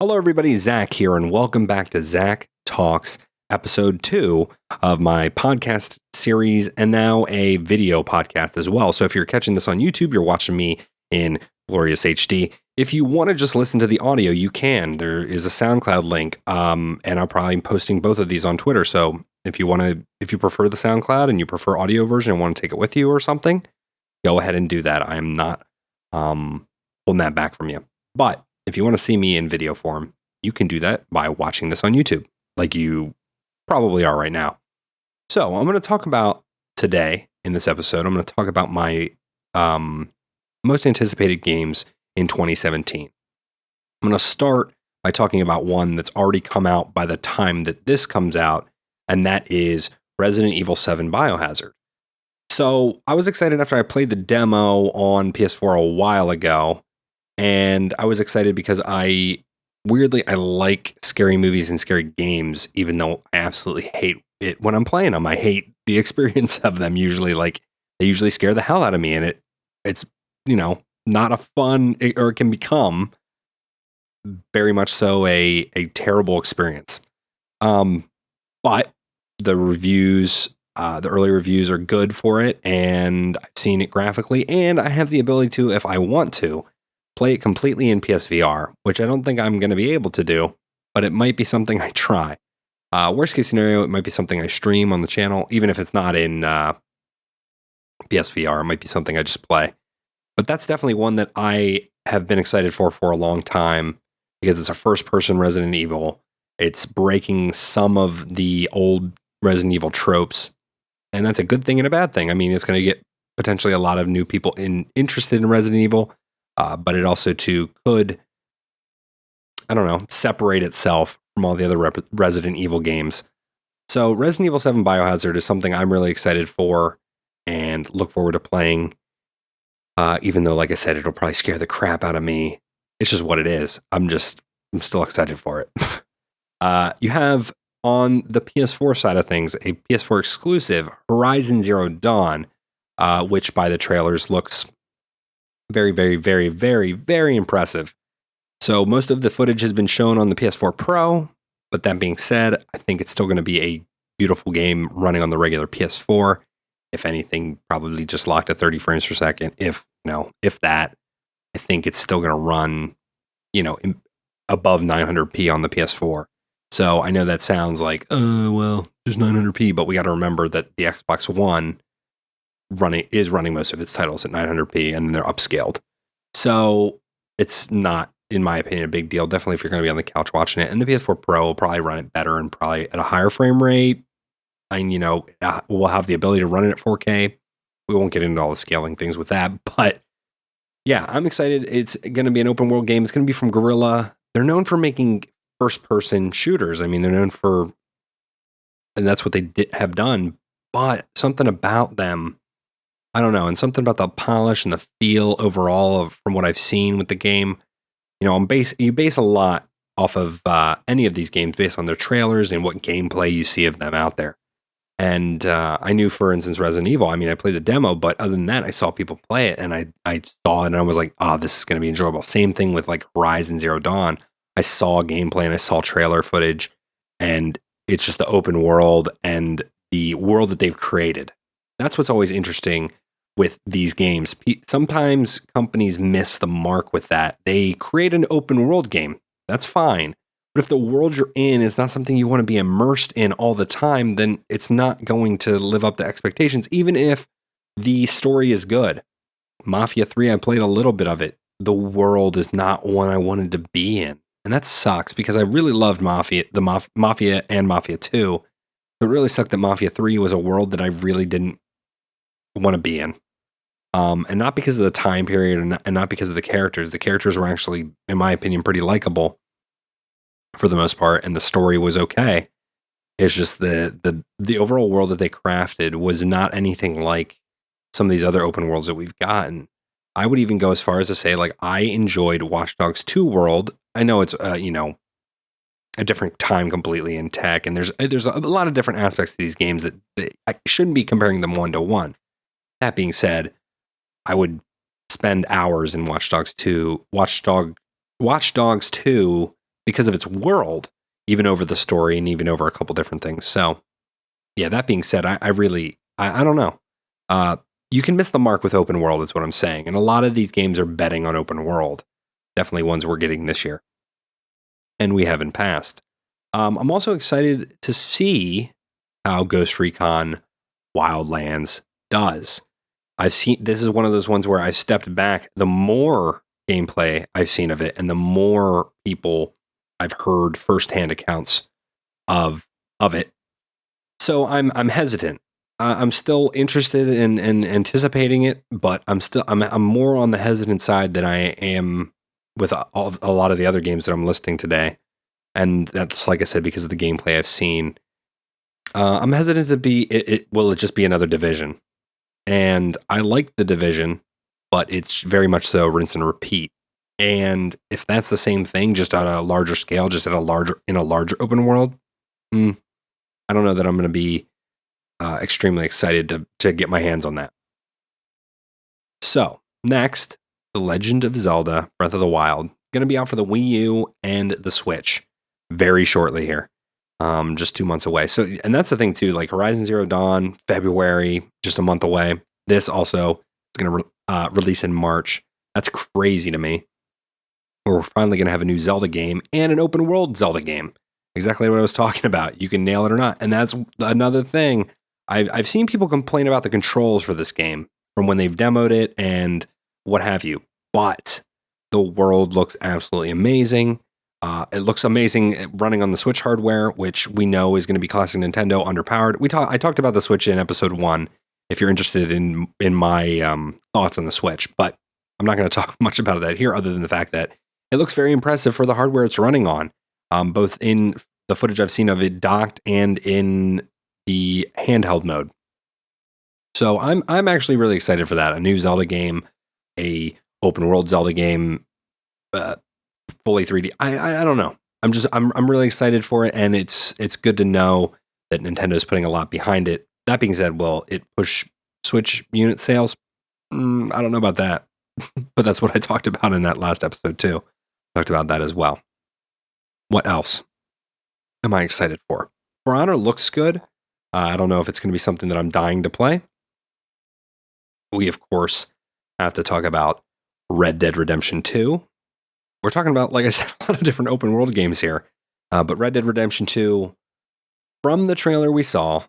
Hello, everybody. Zach here, and welcome back to Zach Talks, episode 2 of my podcast series, and now a video podcast as well. So if you're catching this on YouTube, you're watching me in glorious HD. If you want to just listen to the audio, you can. There is a SoundCloud link, and I'm probably posting both of these on Twitter. So if you prefer the SoundCloud and you prefer audio version and want to take it with you or something, go ahead and do that. I am not holding that back from you. But if you want to see me in video form, you can do that by watching this on YouTube, like you probably are right now. So I'm going to talk about today in this episode, I'm going to talk about my most anticipated games in 2017. I'm going to start by talking about one that's already come out by the time that this comes out, and that is Resident Evil 7 Biohazard. So I was excited after I played the demo on PS4 a while ago, and I was excited because I like scary movies and scary games, even though I absolutely hate it when I'm playing them. I hate the experience of them usually. Like, they usually scare the hell out of me, and it's not a fun, or it can become very much so a terrible experience. But the reviews, the early reviews are good for it, and I've seen it graphically, and I have the ability to, if I want to, play it completely in PSVR, which I don't think I'm going to be able to do, but it might be something I try. Worst case scenario, it might be something I stream on the channel, even if it's not in PSVR. It might be something I just play. But that's definitely one that I have been excited for a long time, because it's a first-person Resident Evil. It's breaking some of the old Resident Evil tropes, and that's a good thing and a bad thing. I mean, it's going to get potentially a lot of new people interested in Resident Evil, but it also too could, separate itself from all the other Resident Evil games. So Resident Evil 7 Biohazard is something I'm really excited for and look forward to playing, even though, like I said, it'll probably scare the crap out of me. It's just what it is. I'm still excited for it. You have, on the PS4 side of things, a PS4 exclusive, Horizon Zero Dawn, which by the trailers looks very, very, very, very, very impressive. So most of the footage has been shown on the PS4 Pro, but that being said, I think it's still going to be a beautiful game running on the regular PS4. If anything, probably just locked at 30 frames per second. If that, I think it's still going to run, above 900p on the PS4. So I know that sounds like, just 900p, but we got to remember that the Xbox One is running most of its titles at 900p, and they're upscaled. So it's not, in my opinion, a big deal. Definitely if you're going to be on the couch watching it. And the PS4 Pro will probably run it better and probably at a higher frame rate. And, we'll have the ability to run it at 4K. We won't get into all the scaling things with that. But yeah, I'm excited. It's going to be an open world game. It's going to be from Guerrilla. They're known for making first-person shooters. I mean, they're known for, and that's what they have done. But something about them, I don't know, and something about the polish and the feel overall from what I've seen with the game. You base a lot off of any of these games based on their trailers and what gameplay you see of them out there. And I knew, for instance, Resident Evil. I mean, I played the demo, but other than that, I saw people play it, and I saw it, and I was like, this is going to be enjoyable. Same thing with like Horizon Zero Dawn. I saw gameplay and I saw trailer footage, and it's just the open world and the world that they've created. That's what's always interesting with these games. Sometimes companies miss the mark with that. They create an open world game. That's fine. But if the world you're in is not something you want to be immersed in all the time, then it's not going to live up to expectations, even if the story is good. Mafia 3, I played a little bit of it. The world is not one I wanted to be in. And that sucks, because I really loved Mafia and Mafia 2. It really sucked that Mafia 3 was a world that I really didn't want to be in. And not because of the time period and not because of the characters. The characters were actually, in my opinion, pretty likable for the most part, and the story was okay. It's just the overall world that they crafted was not anything like some of these other open worlds that we've gotten. I would even go as far as to say, like, I enjoyed Watch Dogs 2 world. I know it's a different time completely in tech, and there's a lot of different aspects to these games that I shouldn't be comparing them one to one. That being said, I would spend hours in Watch Dogs 2 because of its world, even over the story and even over a couple different things. So, yeah, that being said, I don't know. You can miss the mark with open world, is what I'm saying. And a lot of these games are betting on open world. Definitely ones we're getting this year. And we have in past. I'm also excited to see how Ghost Recon Wildlands does. This is one of those ones where I stepped back. The more gameplay I've seen of it, and the more people I've heard firsthand accounts of it. So I'm hesitant. I'm still interested in anticipating it, but I'm more on the hesitant side than I am with a lot of the other games that I'm listing today. And that's, like I said, because of the gameplay I've seen. I'm hesitant to be, will it just be another Division? And I like the Division, but it's very much so rinse and repeat. And if that's the same thing, just on a larger scale, just in a larger open world, I don't know that I'm going to be extremely excited to get my hands on that. So next, The Legend of Zelda: Breath of the Wild, going to be out for the Wii U and the Switch very shortly here. Just 2 months away. So, and that's the thing too, like Horizon Zero Dawn, February, just a month away. This also is going to release in March. That's crazy to me. We're finally going to have a new Zelda game and an open world Zelda game. Exactly what I was talking about. You can nail it or not. And that's another thing. I've seen people complain about the controls for this game from when they've demoed it and what have you. But the world looks absolutely amazing. It looks amazing running on the Switch hardware, which we know is going to be classic Nintendo, underpowered. I talked about the Switch in episode 1, if you're interested in my thoughts on the Switch, but I'm not going to talk much about that here other than the fact that it looks very impressive for the hardware it's running on, both in the footage I've seen of it docked and in the handheld mode. So I'm actually really excited for that. A new Zelda game, a open world Zelda game, fully 3D. I don't know. I'm really excited for it, and it's good to know that Nintendo's putting a lot behind it. That being said, will it push Switch unit sales? I don't know about that, but that's what I talked about in that last episode too. Talked about that as well. What else am I excited for? For Honor looks good. I don't know if it's going to be something that I'm dying to play. We, of course, have to talk about Red Dead Redemption 2. We're talking about, like I said, a lot of different open world games here. But Red Dead Redemption 2, from the trailer we saw,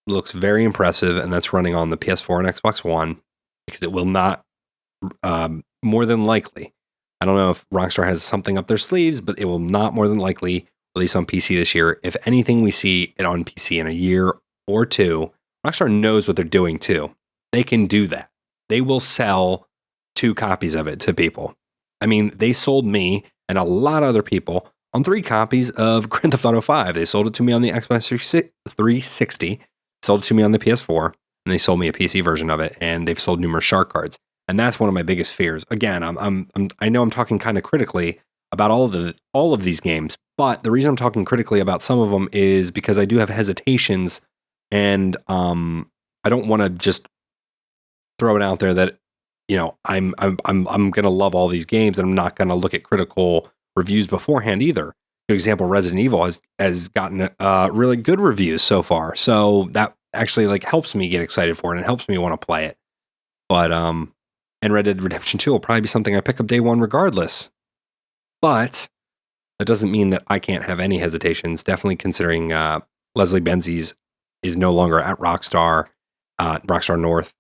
looks very impressive, and that's running on the PS4 and Xbox One, because it will not, more than likely, I don't know if Rockstar has something up their sleeves, but it will not more than likely release on PC this year. If anything, we see it on PC in a year or two. Rockstar knows what they're doing too. They can do that. They will sell 2 copies of it to people. I mean, they sold me and a lot of other people on 3 copies of Grand Theft Auto 5. They sold it to me on the Xbox 360, sold it to me on the PS4, and they sold me a PC version of it, and they've sold numerous shark cards. And that's one of my biggest fears. Again, I know I'm talking kind of critically about all of these games, but the reason I'm talking critically about some of them is because I do have hesitations, and I don't want to just throw it out there that, you know, I'm going to love all these games, and I'm not going to look at critical reviews beforehand either. For example, Resident Evil has gotten really good reviews so far, so that actually like helps me get excited for it and helps me want to play it. But and Red Dead Redemption 2 will probably be something I pick up day one regardless. But that doesn't mean that I can't have any hesitations. Definitely considering Leslie Benzies is no longer at Rockstar North,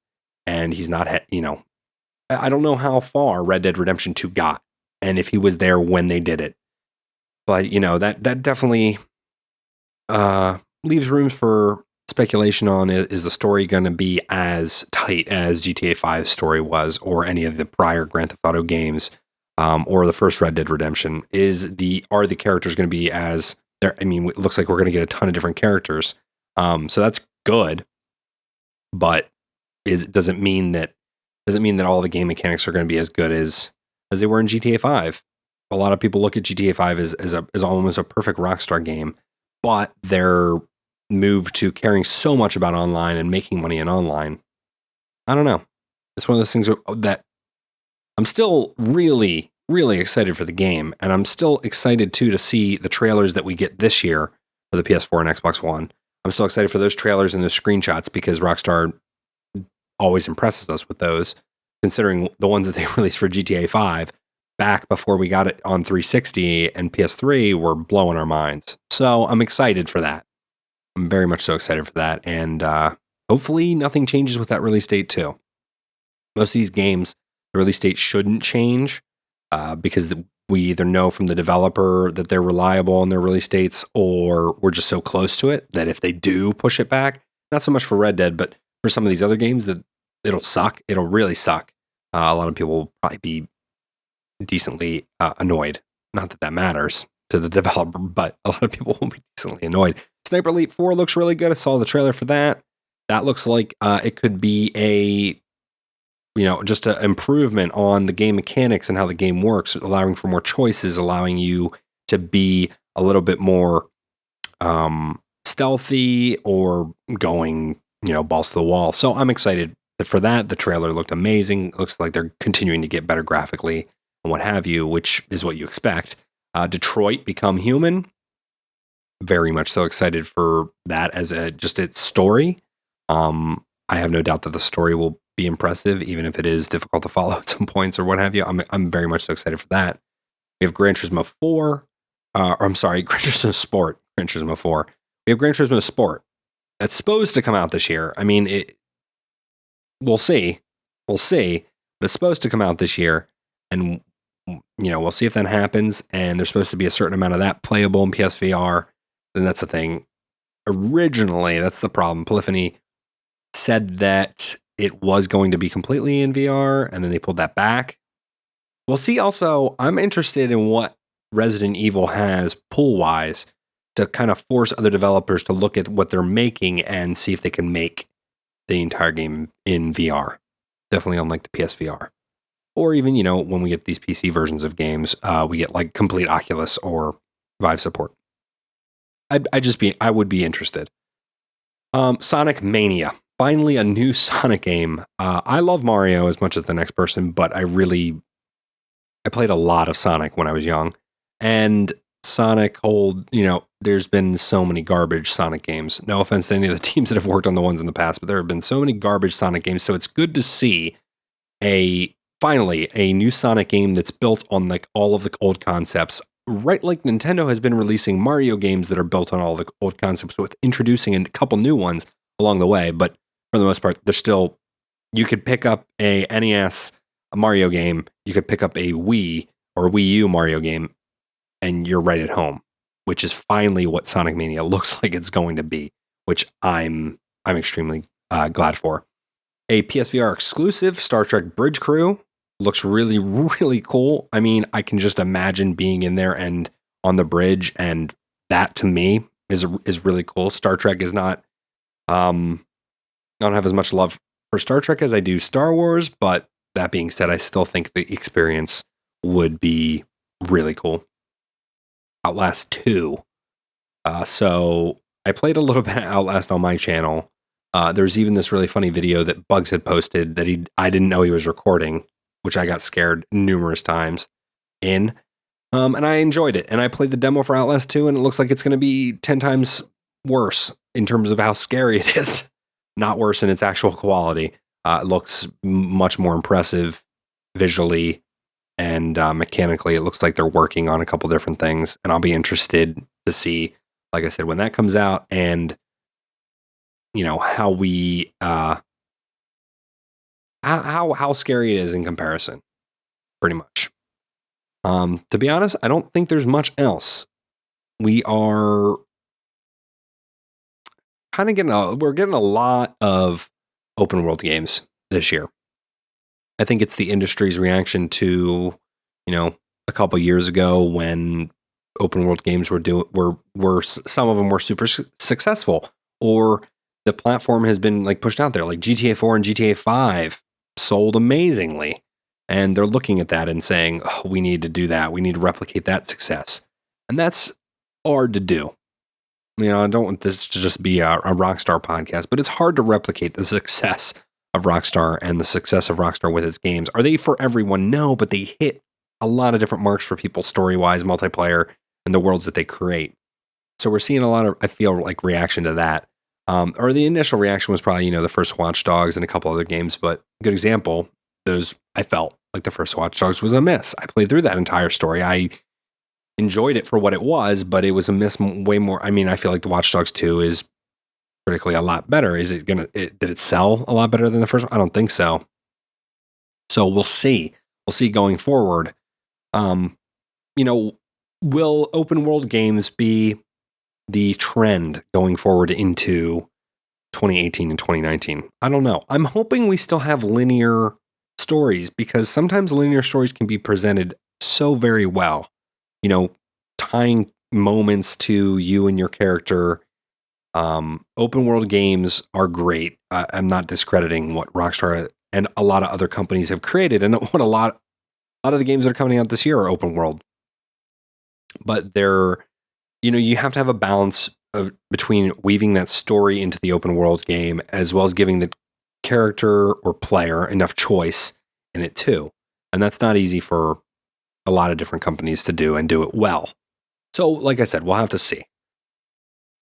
and he's not, I don't know how far Red Dead Redemption 2 got, and if he was there when they did it. But, that definitely leaves room for speculation on, is the story going to be as tight as GTA 5's story was, or any of the prior Grand Theft Auto games, or the first Red Dead Redemption? Are the characters going to be as there? I mean, it looks like we're going to get a ton of different characters, so that's good. But doesn't mean that all the game mechanics are going to be as good as they were in GTA 5. A lot of people look at GTA 5 as almost a perfect Rockstar game, but their move to caring so much about online and making money in online, I don't know. It's one of those things that I'm still really really excited for the game, and I'm still excited too to see the trailers that we get this year for the PS4 and Xbox One. I'm still excited for those trailers and those screenshots because Rockstar always impresses us with those, considering the ones that they released for GTA 5 back before we got it on 360 and PS3 were blowing our minds. So I'm excited for that. I'm very much so excited for that, and hopefully nothing changes with that release date too. Most of these games, the release date shouldn't change because we either know from the developer that they're reliable on their release dates, or we're just so close to it that if they do push it back, not so much for Red Dead, but for some of these other games, that it'll suck. It'll really suck. A lot of people will probably be decently annoyed. Not that that matters to the developer, but a lot of people will be decently annoyed. Sniper Elite 4 looks really good. I saw the trailer for that. That looks like it could be just an improvement on the game mechanics and how the game works, allowing for more choices, allowing you to be a little bit more stealthy or going, balls to the wall. So I'm excited for that. The trailer looked amazing. It looks like they're continuing to get better graphically and what have you, which is what you expect. Detroit Become Human. Very much so excited for that as just its story. I have no doubt that the story will be impressive, even if it is difficult to follow at some points or what have you. I'm very much so excited for that. We have Gran Turismo 4. Gran Turismo Sport. Gran Turismo 4. We have Gran Turismo Sport. That's supposed to come out this year. I mean, we'll see. We'll see. But it's supposed to come out this year. And, we'll see if that happens. And there's supposed to be a certain amount of that playable in PSVR. Then that's the thing. Originally, that's the problem. Polyphony said that it was going to be completely in VR, and then they pulled that back. We'll see. Also, I'm interested in what Resident Evil has pool-wise to kind of force other developers to look at what they're making and see if they can make the entire game in VR. Definitely on like the PSVR. Or even, when we get these PC versions of games, we get like complete Oculus or Vive support. I would be interested. Sonic Mania. Finally, a new Sonic game. I love Mario as much as the next person, but I played a lot of Sonic when I was young. And Sonic there's been so many garbage Sonic games. No offense to any of the teams that have worked on the ones in the past, but there have been so many garbage Sonic games. So it's good to see finally a new Sonic game that's built on like all of the old concepts. Right, like Nintendo has been releasing Mario games that are built on all the old concepts with introducing a couple new ones along the way, but for the most part, they're still, you could pick up a NES Mario game, you could pick up a Wii or Wii U Mario game, and you're right at home, which is finally what Sonic Mania looks like it's going to be, which I'm extremely glad for. A PSVR exclusive, Star Trek Bridge Crew. Looks really, really cool. I mean, I can just imagine being in there and on the bridge, and that to me is really cool. Star Trek is not, I don't have as much love for Star Trek as I do Star Wars, but that being said, I still think the experience would be really cool. Outlast 2. So I played a little bit of Outlast on my channel. There's even this really funny video that Bugs had posted that I didn't know he was recording, which I got scared numerous times in. And I enjoyed it. And I played the demo for Outlast 2, and it looks like it's going to be 10 times worse in terms of how scary it is. Not worse in its actual quality. It looks much more impressive visually and mechanically. It looks like they're working on a couple different things. And I'll be interested to see, like I said, when that comes out and, how we... How scary it is in comparison, pretty much. To be honest, I don't think there's much else. We are kind of we're getting a lot of open world games this year. I think it's the industry's reaction to, a couple years ago when open world games were some of them were super successful, or the platform has been like pushed out there, like GTA 4 and GTA 5 sold amazingly. And they're looking at that and saying, oh, we need to do that. We need to replicate that success. And that's hard to do. I don't want this to just be a Rockstar podcast, but it's hard to replicate the success of Rockstar and the success of Rockstar with its games. Are they for everyone? No, but they hit a lot of different marks for people story-wise, multiplayer, and the worlds that they create. So we're seeing a lot of, I feel like, reaction to that. Or the initial reaction was probably, the first Watch Dogs and a couple other games, but good example, I felt like the first Watch Dogs was a miss. I played through that entire story. I enjoyed it for what it was, but it was a miss way more. I mean, I feel like the Watch Dogs 2 is critically a lot better. Did it sell a lot better than the first one? I don't think so. So we'll see. We'll see going forward. Will open world games be the trend going forward into 2018 and 2019? I don't know. I'm hoping we still have linear stories, because sometimes linear stories can be presented so very well. Tying moments to you and your character. Open world games are great. I'm not discrediting what Rockstar and a lot of other companies have created, and what a lot of the games that are coming out this year are open world. But you have to have a balance between weaving that story into the open world game, as well as giving the character or player enough choice in it too. And that's not easy for a lot of different companies to do, and do it well. So, like I said, we'll have to see.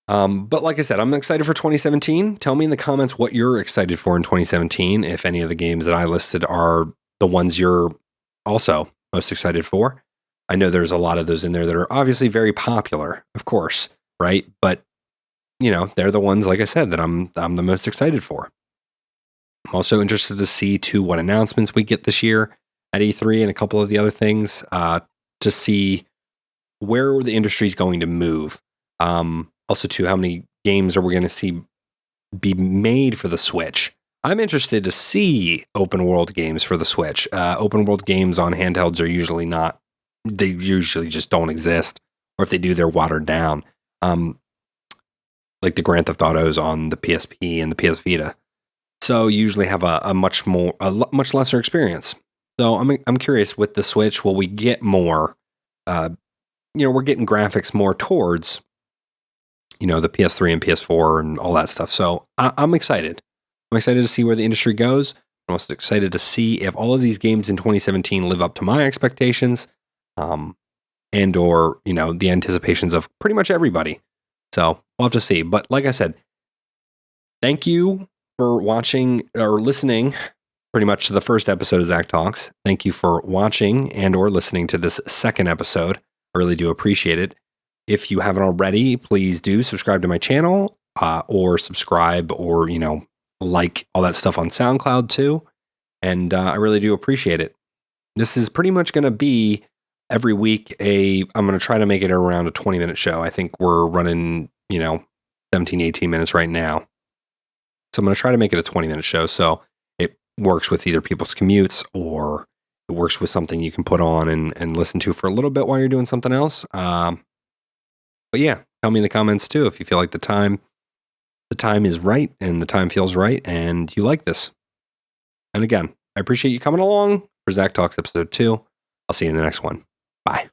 But like I said, I'm excited for 2017. Tell me in the comments what you're excited for in 2017. If any of the games that I listed are the ones you're also most excited for. I know there's a lot of those in there that are obviously very popular, of course, right? But, they're the ones, like I said, that I'm the most excited for. I'm also interested to see, too, what announcements we get this year at E3 and a couple of the other things, to see where the industry is going to move. Also, too, how many games are we going to see be made for the Switch? I'm interested to see open world games for the Switch. Open world games on handhelds are usually not. They usually just don't exist, or if they do, they're watered down. Like the Grand Theft Autos on the PSP and the PS Vita. So you usually have a much lesser experience. So I'm curious, with the Switch, will we get more? We're getting graphics more towards the PS3 and PS4 and all that stuff. So I'm excited. I'm excited to see where the industry goes. I'm also excited to see if all of these games in 2017 live up to my expectations, and or, the anticipations of pretty much everybody. So we'll have to see. But like I said, thank you for watching or listening pretty much to the first episode of Zach Talks. Thank you for watching and or listening to this second episode. I really do appreciate it. If you haven't already, please do subscribe to my channel, or subscribe, or, like all that stuff on SoundCloud too. And I really do appreciate it. This is pretty much going to be every week. I'm going to try to make it around a 20-minute show. I think we're running, 17, 18 minutes right now. So I'm going to try to make it a 20-minute show, so it works with either people's commutes, or it works with something you can put on and listen to for a little bit while you're doing something else. But yeah, tell me in the comments too if you feel like the time is right and the time feels right and you like this. And again, I appreciate you coming along for Zach Talks episode 2. I'll see you in the next one. Bye.